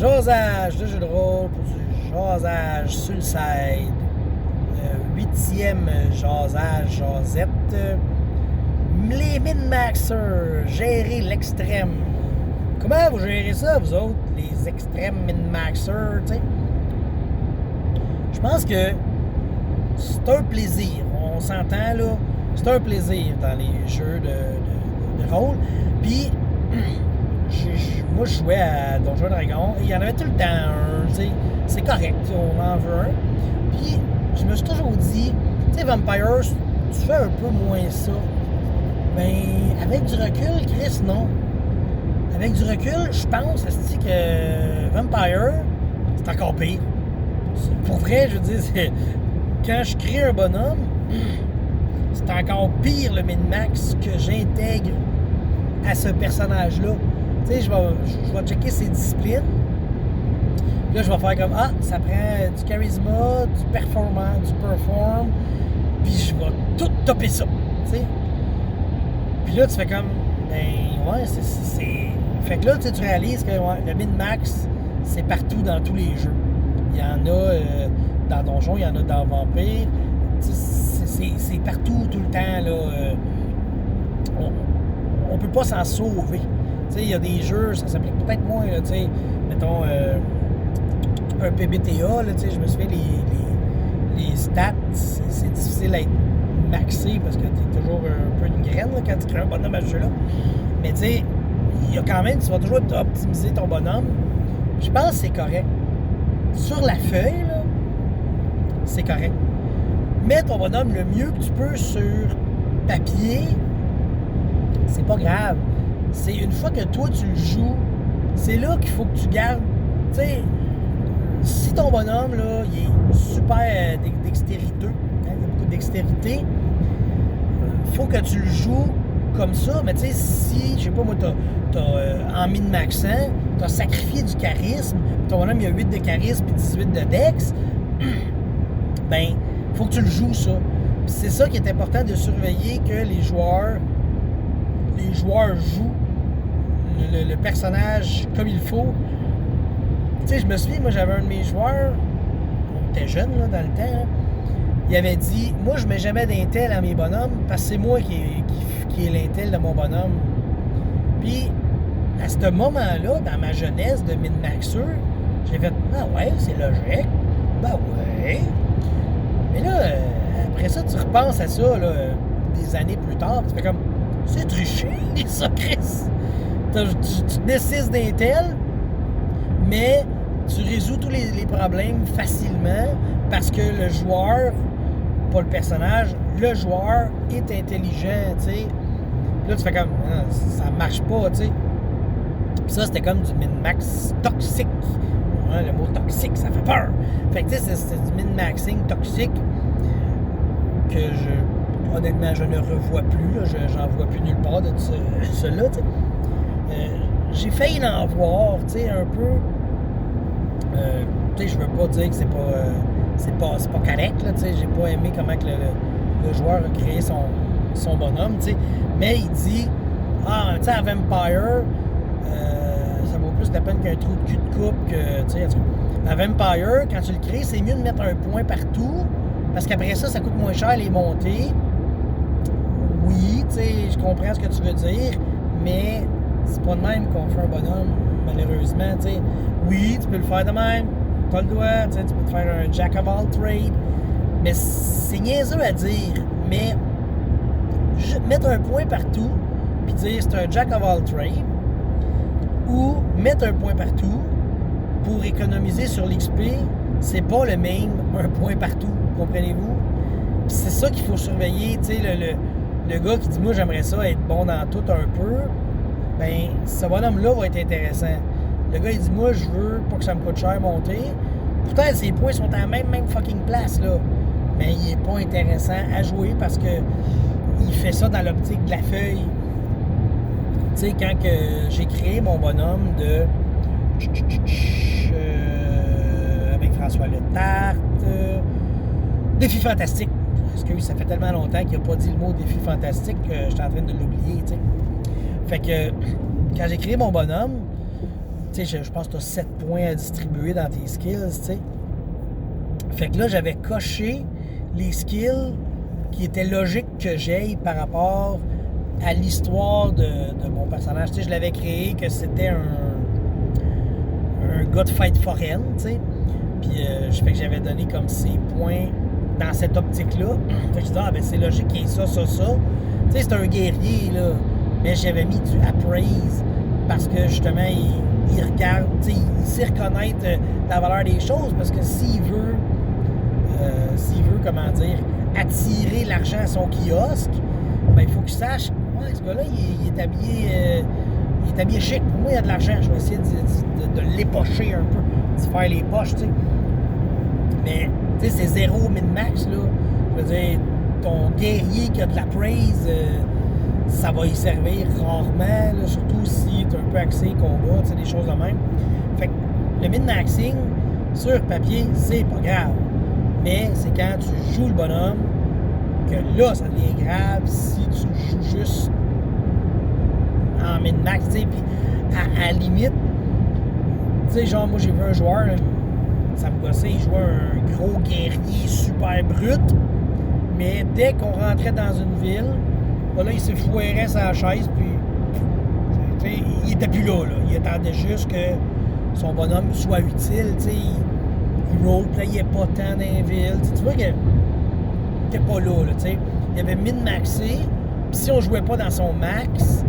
Jasage de jeu de rôle pour du jasage sur le side. 8e jasage, jasette. Les min-maxers, gérer l'extrême. Comment vous gérez ça, vous autres, les extrêmes min-maxers, tu sais? Je pense que c'est un plaisir. On s'entend, là. C'est un plaisir dans les jeux de rôle. Puis, moi, je jouais à Donjons & Dragons et il y en avait tout le temps un, tu sais. C'est correct, on en veut un. Puis, je me suis toujours dit, tu sais, Vampires, tu fais un peu moins ça. Ben, avec du recul, Chris, non. Avec du recul, je pense que Vampire, c'est encore pire. Pour vrai, je veux dire, quand je crée un bonhomme, c'est encore pire le min-max que j'intègre à ce personnage-là. Tu sais, je vais checker ses disciplines. Puis là, je vais faire comme, ça prend du charisme, du perform, puis je vais tout topper ça, tu sais. Puis là, tu fais comme, c'est... Fait que là, tu réalises que le min-max, c'est partout dans tous les jeux. Il y en a dans Donjon, il y en a dans Vampire. C'est partout, tout le temps, là. On peut pas s'en sauver. Tu sais, il y a des jeux, ça s'applique peut-être moins, là, tu sais. Mettons, un PBTA, là, tu sais, je me souviens, les stats, c'est difficile à être maxé parce que t'es toujours un peu une graine, là, quand tu crées un bonhomme à ce jeu-là. Mais tu sais, il y a quand même, tu vas toujours optimiser ton bonhomme. Je pense que c'est correct. Sur la feuille, là, c'est correct. Mets ton bonhomme le mieux que tu peux sur papier, c'est pas grave. C'est une fois que toi tu le joues, c'est là qu'il faut que tu gardes. Tu sais, si ton bonhomme, là, il est super dextériteux, il y a beaucoup de dextérité, faut que tu le joues comme ça, mais tu sais, si, je sais pas moi, en min-maxant, t'as sacrifié du charisme, ton bonhomme il a 8 de charisme et 18 de dex, ben, faut que tu le joues ça. Puis c'est ça qui est important de surveiller, que les joueurs jouent le personnage comme il faut. Tu sais, je me souviens, moi j'avais un de mes joueurs, on était jeune là, dans le temps, là, il avait dit, moi je mets jamais d'intel à mes bonhommes parce que c'est moi qui est l'intel de mon bonhomme. Puis, à ce moment-là, dans ma jeunesse de min-maxeur, j'ai fait, ouais, c'est logique, ouais. Mais là, après ça, tu repenses à ça, là, des années plus tard, tu fais comme, c'est triché, ça, Chris. Tu décides d'intel, mais tu résous tous les problèmes facilement parce que le joueur, pas le personnage, le joueur est intelligent, tu sais. Là, tu fais comme, ça marche pas, tu sais. Puis ça, c'était comme du min-max toxique. Le mot toxique, ça fait peur. Fait que, tu sais, c'est du min-maxing toxique que honnêtement, je ne revois plus. Là, j'en vois plus nulle part de cela, tu sais. J'ai failli en voir, tu sais, un peu. Tu sais, je veux pas dire que c'est pas correct, là, tu sais. J'ai pas aimé comment que le joueur a créé son bonhomme, tu sais. Mais il dit, tu sais, à Vampire, ça vaut plus la peine qu'un trou de cul de coupe que, tu sais, à Vampire, quand tu le crées, c'est mieux de mettre un point partout, parce qu'après ça coûte moins cher les montées. Oui, tu sais, je comprends ce que tu veux dire, mais c'est pas de même qu'on fait un bonhomme, malheureusement, tu sais. Oui, tu peux le faire de même, t'as le droit, tu sais, tu peux te faire un jack of all trades, mais c'est niaiseux à dire, mais mettre un point partout, puis dire c'est un jack of all trades, ou mettre un point partout pour économiser sur l'XP, c'est pas le même un point partout, comprenez-vous? Puis c'est ça qu'il faut surveiller, tu sais, le gars qui dit moi j'aimerais ça être bon dans tout un peu, ben ce bonhomme-là va être intéressant. Le gars il dit moi je veux pas que ça me coûte cher monter, pourtant ses points sont à la même fucking place là, mais il est pas intéressant à jouer parce que il fait ça dans l'optique de la feuille. Tu sais, quand que j'ai créé mon bonhomme de avec François Letarte, défi fantastique. Parce que ça fait tellement longtemps qu'il n'a pas dit le mot défi fantastique que je suis en train de l'oublier, tu sais. Fait que quand j'ai créé mon bonhomme, tu sais, je pense que tu as 7 points à distribuer dans tes skills, tu sais. Fait que là, j'avais coché les skills qui étaient logiques que j'aille par rapport à l'histoire de mon personnage. Tu sais, je l'avais créé que c'était un gars de fight foraine, tu sais. Puis, fait que j'avais donné comme ces points dans cette optique-là. Fait que je disais, ben c'est logique qu'il y ait ça, ça, ça. Tu sais, c'est un guerrier, là. Mais j'avais mis du appraise parce que, justement, il regarde, tu sais, il sait reconnaître la valeur des choses parce que s'il veut, comment dire, attirer l'argent à son kiosque, ben il faut qu'il sache, ouais, ce gars-là, il est habillé chic. Pour moi, il y a de l'argent. Je vais essayer de l'épocher un peu, de faire les poches, tu sais. Mais, tu sais, c'est zéro min-max, là. Je veux dire, ton guerrier qui a de la praise, ça va y servir rarement, là, surtout si tu es un peu axé combat, tu sais, des choses de même. Fait que le min-maxing, sur papier, c'est pas grave. Mais c'est quand tu joues le bonhomme que là, ça devient grave si tu joues juste en min-max, tu sais. Puis, à la limite, tu sais, genre, moi, j'ai vu un joueur, là, ça me gossait, il jouait un gros guerrier super brut, mais dès qu'on rentrait dans une ville, là, il se foirait sa chaise, puis il était plus là. Il attendait juste que son bonhomme soit utile, tu sais. Il roleplayait pas tant dans les villes. Tu vois qu'il était pas là, tu sais. Il avait min-maxé, puis si on jouait pas dans son max,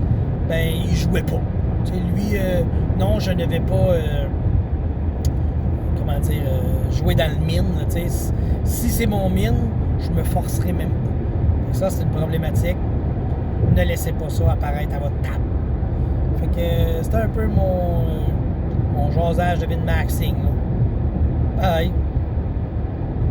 ben, il jouait pas. Tu sais, lui, non, je ne vais pas... jouer dans le mine, tu sais. Si c'est mon mine, je me forcerai même pas. Donc ça, c'est une problématique. Ne laissez pas ça apparaître à votre table. Fait que c'était un peu mon jasage de min-maxing. Bye!